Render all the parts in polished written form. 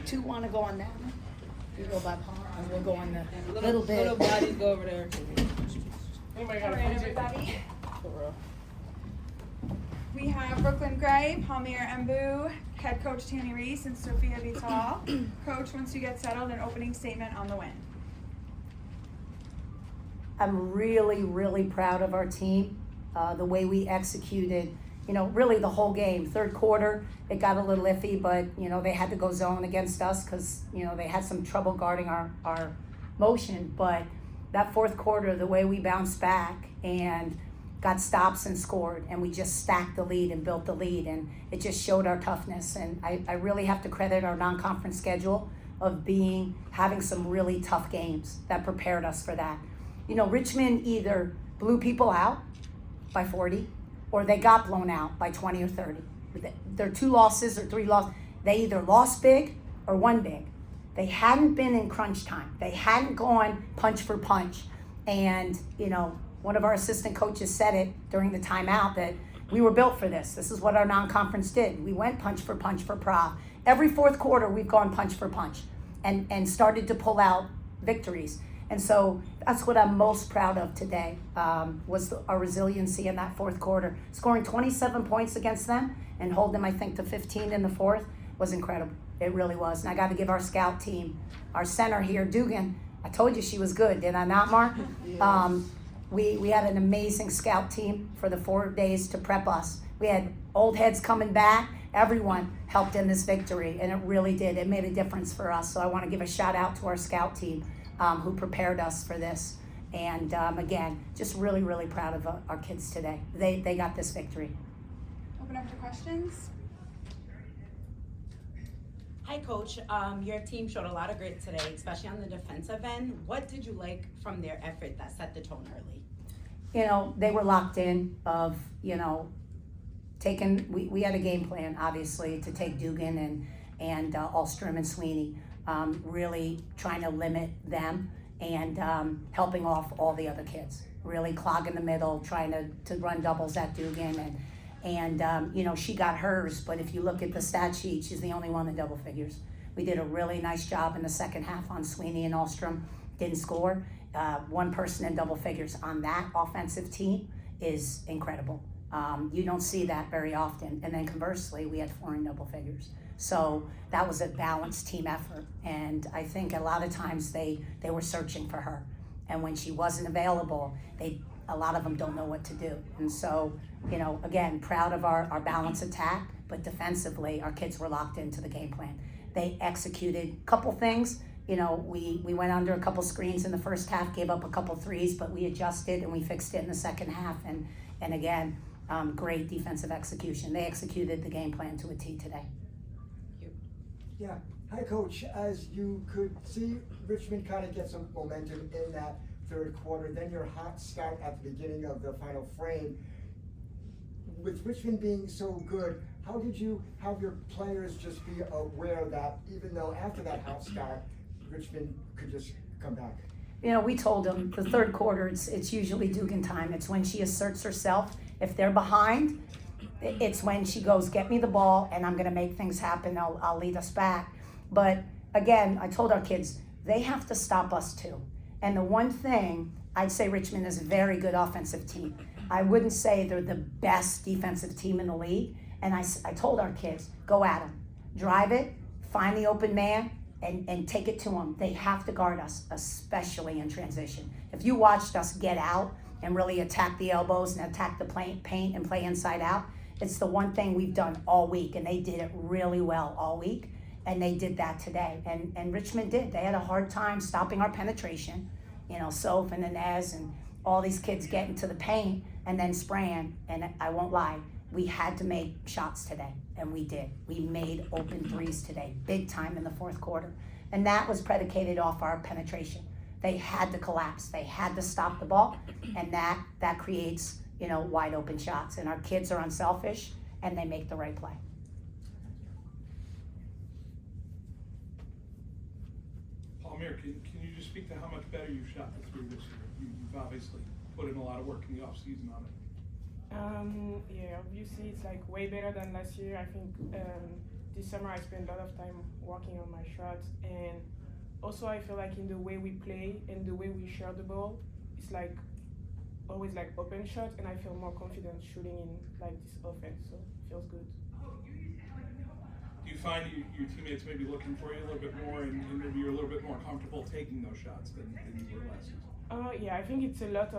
two want to go on that one? You go by Paul, and we'll go on the little bit. Little bodies go over there. Anybody got everybody. We have Brooklyn Gray, Palmire Mbu, head coach Tammi Reiss, and Sophia Vital. Coach, once you get settled, an opening statement on the win. I'm really, really proud of our team, the way we executed, really the whole game. Third quarter, it got a little iffy, but, they had to go zone against us because, they had some trouble guarding our motion. But that fourth quarter, the way we bounced back and got stops and scored, and we just stacked the lead and built the lead, and it just showed our toughness. And I really have to credit our non-conference schedule of having some really tough games that prepared us for that. Richmond either blew people out by 40 or they got blown out by 20 or 30. Their 2 losses or 3 losses, they either lost big or won big. They hadn't been in crunch time. They hadn't gone punch for punch. And, one of our assistant coaches said it during the timeout that we were built for this. This is what our non-conference did. We went punch for Prov. Every fourth quarter, we've gone punch for punch and started to pull out victories. And so that's what I'm most proud of today, was our resiliency in that fourth quarter. Scoring 27 points against them and holding them, I think, to 15 in the fourth was incredible. It really was. And I got to give our scout team, our center here, Dugan, I told you she was good, did I not, Mark? Yes. We had an amazing scout team for the 4 days to prep us. We had old heads coming back. Everyone helped in this victory, and it really did. It made a difference for us. So I want to give a shout out to our scout team who prepared us for this. And again, just really, really proud of our kids today. They got this victory. Open up to questions. Hi, Coach. Your team showed a lot of grit today, especially on the defensive end. What did you like from their effort that set the tone early? They were locked in of, taking, we had a game plan, obviously, to take Dugan and Alstrom and Sweeney, really trying to limit them and helping off all the other kids, really clogging the middle, trying to run doubles at Dugan. And she got hers, but if you look at the stat sheet, she's the only one in double figures. We did a really nice job in the second half on Sweeney and Alstrom, didn't score. One person in double figures on that offensive team is incredible. You don't see that very often. And then conversely, we had 4 in double figures. So that was a balanced team effort. And I think a lot of times they were searching for her. And when she wasn't available, a lot of them don't know what to do. And so, again, proud of our balanced attack, but defensively, our kids were locked into the game plan. They executed a couple things. We went under a couple screens in the first half, gave up a couple threes, but we adjusted and we fixed it in the second half. And again, great defensive execution. They executed the game plan to a T today. Yeah. Hi, Coach. As you could see, Richmond kind of get some momentum in that third quarter. Then your hot start at the beginning of the final frame. With Richmond being so good, how did you have your players just be aware that even though after that hot start, Richmond could just come back? We told them the third quarter, it's usually Dugan time. It's when she asserts herself. If they're behind, it's when she goes, get me the ball, and I'm going to make things happen. I'll lead us back. But again, I told our kids, they have to stop us too. And the one thing, I'd say Richmond is a very good offensive team. I wouldn't say they're the best defensive team in the league. And I told our kids, go at them. Drive it, find the open man, and take it to them. They have to guard us, especially in transition. If you watched us get out and really attack the elbows and attack the paint and play inside out, it's the one thing we've done all week, and they did it really well all week, and they did that today. And Richmond did. They had a hard time stopping our penetration. Soph and Inez and all these kids getting to the paint and then spraying, and I won't lie, we had to make shots today, and we did. We made open threes today, big time in the fourth quarter. And that was predicated off our penetration. They had to collapse. They had to stop the ball, and that creates, wide open shots. And our kids are unselfish, and they make the right play. Palmire, can you just speak to how much better you shot the three this year? You've obviously put in a lot of work in the offseason on it. Yeah, obviously it's like way better than last year. I think this summer I spent a lot of time working on my shots, and also I feel like in the way we play and the way we share the ball, it's like always like open shot, and I feel more confident shooting in like this offense, so it feels good. Do you find your teammates maybe looking for you a little bit more, and maybe you're a little bit more comfortable taking those shots than you were last season? Yeah, I think it's a lot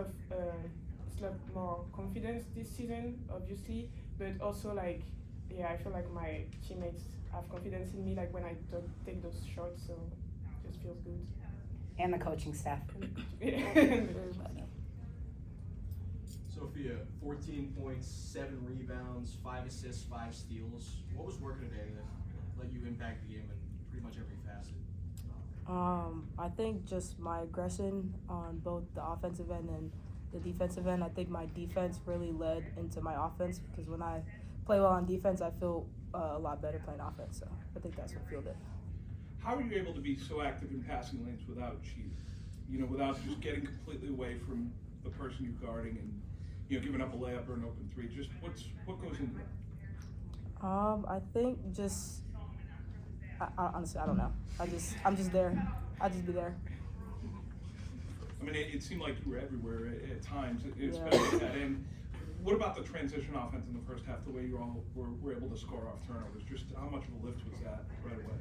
more confidence this season, obviously, but also like, yeah, I feel like my teammates have confidence in me, like when I take those shots, so it just feels good. And the coaching staff. Sophia, 14 points, 7 rebounds, 5 assists, 5 steals. What was working today that let you impact the game in pretty much every facet? I think just my aggression on both the offensive end and the defensive end. I think my defense really led into my offense, because when I play well on defense, I feel a lot better playing offense. So I think that's what fueled it. How are you able to be so active in passing lanes without cheating? You know, without just getting completely away from the person you're guarding and, you know, giving up a layup or an open three. Just what goes into that? I think just honestly, I don't know. I'm just there. I just be there. I mean, it seemed like you were everywhere at times, especially at that end. What about the transition offense in the first half? The way you all were able to score off turnovers. Just how much of a lift was that right away?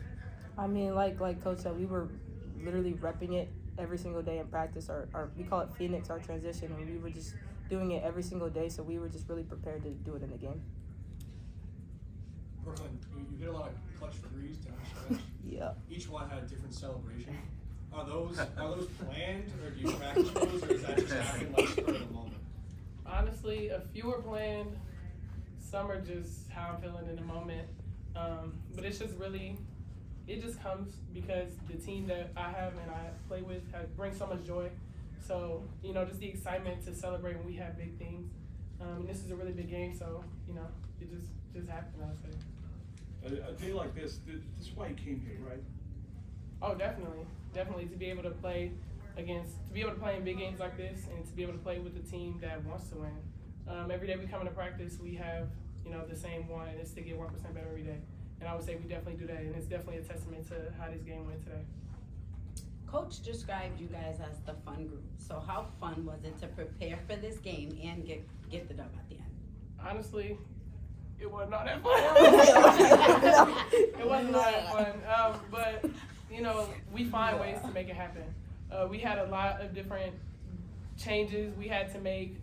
I mean, like Coach said, we were literally repping it every single day in practice. Our we call it Phoenix, our transition, and we were just doing it every single day. So we were just really prepared to do it in the game. Brooklyn, you hit a lot of clutch threes down the stretch. Yeah. Each one had a different celebration. Are those planned, or do you practice those, or is that just happening like spur of the moment? Honestly, a few are planned. Some are just how I'm feeling in the moment. But it's just really, it just comes because the team that I have and I play with brings so much joy. So, you know, just the excitement to celebrate when we have big things. And this is a really big game, so, you know, it just happened, I would say. A day like this is why you came here, right? Oh, definitely. Definitely to be able to play in big games like this, and to be able to play with a team that wants to win. Every day we come into practice, we have, you know, the same one, and it's to get 1% better every day. And I would say we definitely do that, and it's definitely a testament to how this game went today. Coach described you guys as the fun group. So how fun was it to prepare for this game and get the dub at the end? Honestly, it was not that fun. It wasn't all that fun. But, you know, we find ways to make it happen. We had a lot of different changes we had to make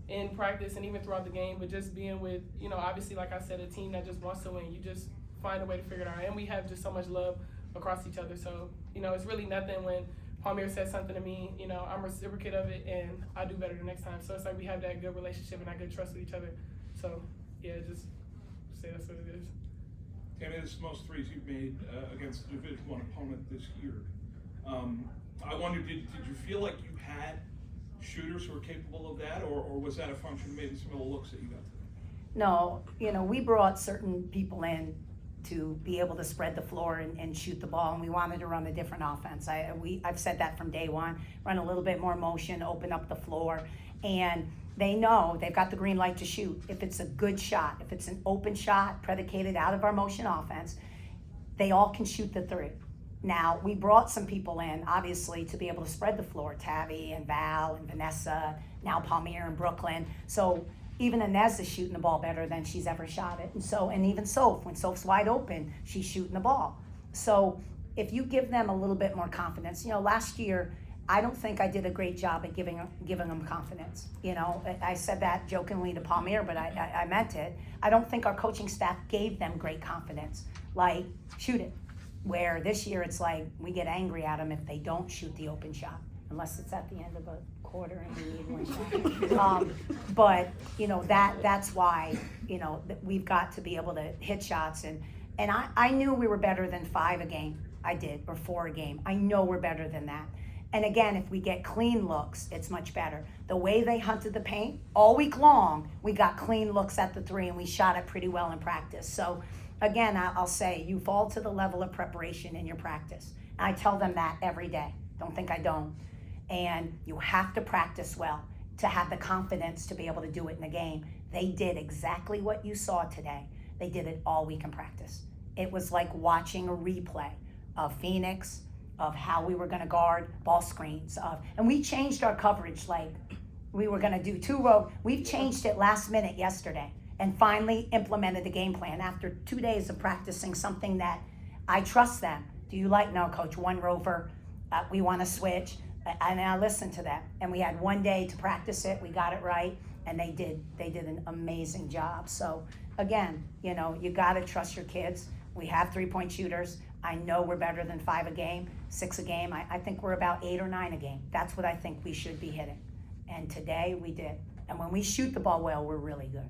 in practice and even throughout the game, but just being with, you know, obviously, like I said, a team that just wants to win, you just find a way to figure it out. And we have just so much love across each other. So, you know, it's really nothing when Palmire says something to me, you know, I'm reciprocate of it and I do better the next time. So it's like we have that good relationship and that good trust with each other. So, yeah, just say that's what it is. Tammi, this is the most threes you've made against a Division I opponent this year. I wonder, did you feel like you had shooters who were capable of that, or was that a function of maybe some of the looks that you got today? No, you know, we brought certain people in to be able to spread the floor and shoot the ball, and we wanted to run a different offense. I've said that from day one, run a little bit more motion, open up the floor, and they know they've got the green light to shoot. If it's a good shot, if it's an open shot predicated out of our motion offense, they all can shoot the three. Now, we brought some people in, obviously, to be able to spread the floor, Tavi and Val and Vanessa, now Palmire and Brooklyn. So even Inez is shooting the ball better than she's ever shot it. And even Soph, when Soph's wide open, she's shooting the ball. So if you give them a little bit more confidence, you know, last year, I don't think I did a great job at giving them confidence. You know, I said that jokingly to Palmire, but I meant it. I don't think our coaching staff gave them great confidence. Like, shoot it. Where this year it's like we get angry at them if they don't shoot the open shot, unless it's at the end of a quarter and we need one shot. But, you know, that's why, you know, we've got to be able to hit shots. And I knew we were better than 5 a game. I did, or 4 a game. I know we're better than that. And again, if we get clean looks, it's much better. The way they hunted the paint, all week long, we got clean looks at the 3 and we shot it pretty well in practice. So again, I'll say, you fall to the level of preparation in your practice. And I tell them that every day. Don't think I don't. And you have to practice well to have the confidence to be able to do it in the game. They did exactly what you saw today. They did it all week in practice. it was like watching a replay of Phoenix, of how we were going to guard ball screens, and we changed our coverage like we were going to do 2 row. We've changed it last minute yesterday and finally implemented the game plan after 2 days of practicing something that I trust them. Do you like, no, coach, 1 rover, we want to switch. And I listened to them, and we had 1 day to practice it. We got it right, and they did an amazing job. So again, you know, you got to trust your kids. We have 3-point shooters. I know we're better than 5 a game, 6 a game. I think we're about 8 or 9 a game. That's what I think we should be hitting. And today we did. And when we shoot the ball well, we're really good.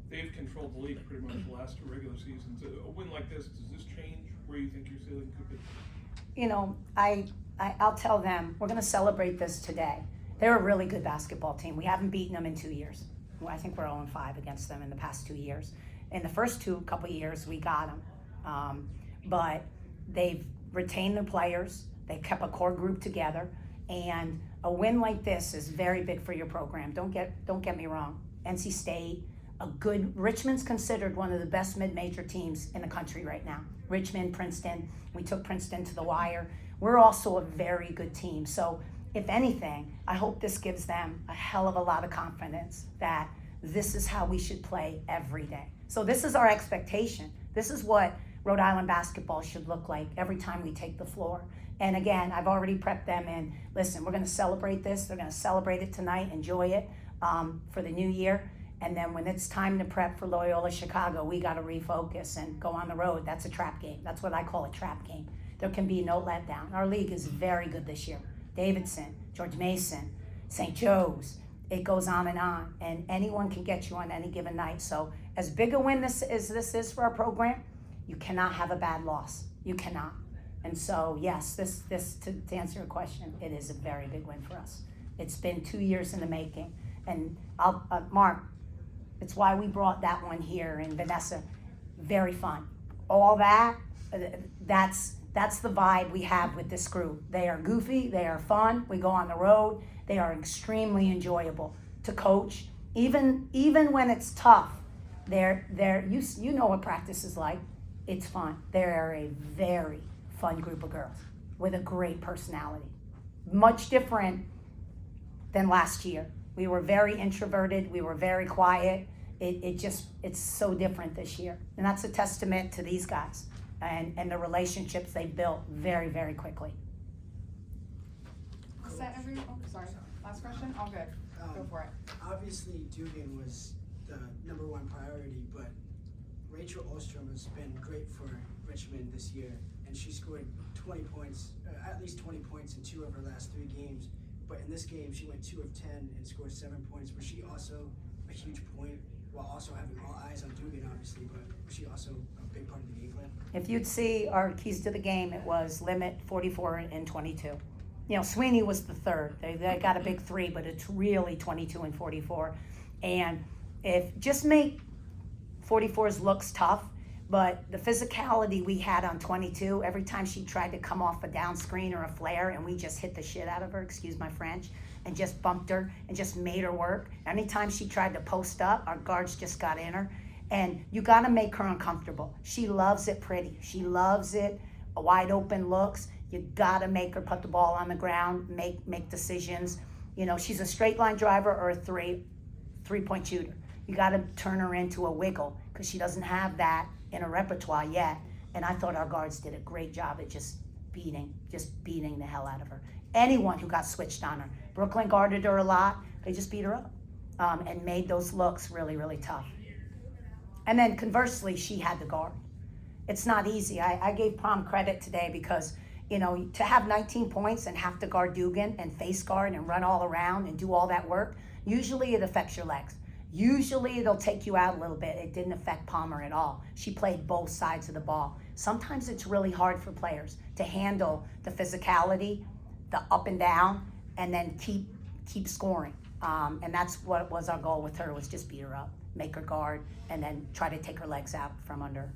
They've controlled the league pretty much the last 2 regular seasons. A win like this, does this change where you think your ceiling could be? You know, I'll tell them, we're going to celebrate this today. They're a really good basketball team. We haven't beaten them in 2 years. Well, I think we're 0-5 against them in the past 2 years. In the first couple of years, we got them. But they've retained their players. They've kept a core group together. And a win like this is very big for your program. Don't get me wrong. NC State, Richmond's considered one of the best mid-major teams in the country right now. Richmond, Princeton, we took Princeton to the wire. We're also a very good team. So if anything, I hope this gives them a hell of a lot of confidence that this is how we should play every day. So this is our expectation. This is what Rhode Island basketball should look like every time we take the floor. And again, I've already prepped them in, listen, we're gonna celebrate this. They're gonna celebrate it tonight, enjoy it for the new year. And then when it's time to prep for Loyola Chicago, we gotta refocus and go on the road. That's a trap game. That's what I call a trap game. There can be no letdown. Our league is very good this year. Davidson, George Mason, St. Joe's, it goes on, and anyone can get you on any given night. So as big a win this is for our program, you cannot have a bad loss. You cannot. And so yes, this to answer your question, it is a very big win for us. It's been 2 years in the making. And Mark, it's why we brought that one here, and Vanessa, very fun. All that, that's the vibe we have with this group. They are goofy, they are fun, we go on the road, they are extremely enjoyable to coach. Even when it's tough, you know what practice is like. It's fun. They're a very fun group of girls with a great personality. Much different than last year. We were very introverted, we were very quiet. It's so different this year. And that's a testament to these guys and the relationships they built very, very quickly. Is that sorry, last question? All good, go for it. Obviously Dugan was the #1 priority, but Rachel Ostrom has been great for Richmond this year, and she scored 20 points, at least 20 points in 2 of her last 3 games. But in this game, she went 2 of 10 and scored 7 points. Was she also a huge point, while also having all eyes on Dugan, obviously, but was she also a big part of the game plan? If you'd see our keys to the game, it was limit 44 and 22. You know, Sweeney was the third. They got a big 3, but it's really 22 and 44. And if just make 44's looks tough, but the physicality we had on 22, every time she tried to come off a down screen or a flare, and we just hit the shit out of her, excuse my French, and just bumped her and just made her work. Anytime she tried to post up, our guards just got in her. And you gotta make her uncomfortable. She loves it pretty. She loves it, wide open looks. You gotta make her put the ball on the ground, make decisions. You know, she's a straight line driver or a three-point shooter. You gotta turn her into a wiggle, because she doesn't have that in her repertoire yet. And I thought our guards did a great job at just beating the hell out of her. Anyone who got switched on her. Brooklyn guarded her a lot. They just beat her up and made those looks really, really tough. And then conversely, she had the guard. It's not easy. I gave Prom credit today because, you know, to have 19 points and have to guard Dugan and face guard and run all around and do all that work, usually it affects your legs. Usually it'll take you out a little bit. It didn't affect Palmer at all. She played both sides of the ball. Sometimes it's really hard for players to handle the physicality, the up and down, and then keep scoring. And that's what was our goal with her, was just beat her up, make her guard, and then try to take her legs out from under.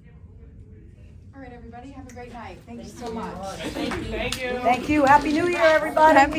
All right, everybody, have a great night. Thank you so much. Thank you. Thank you. Happy New Year, everybody.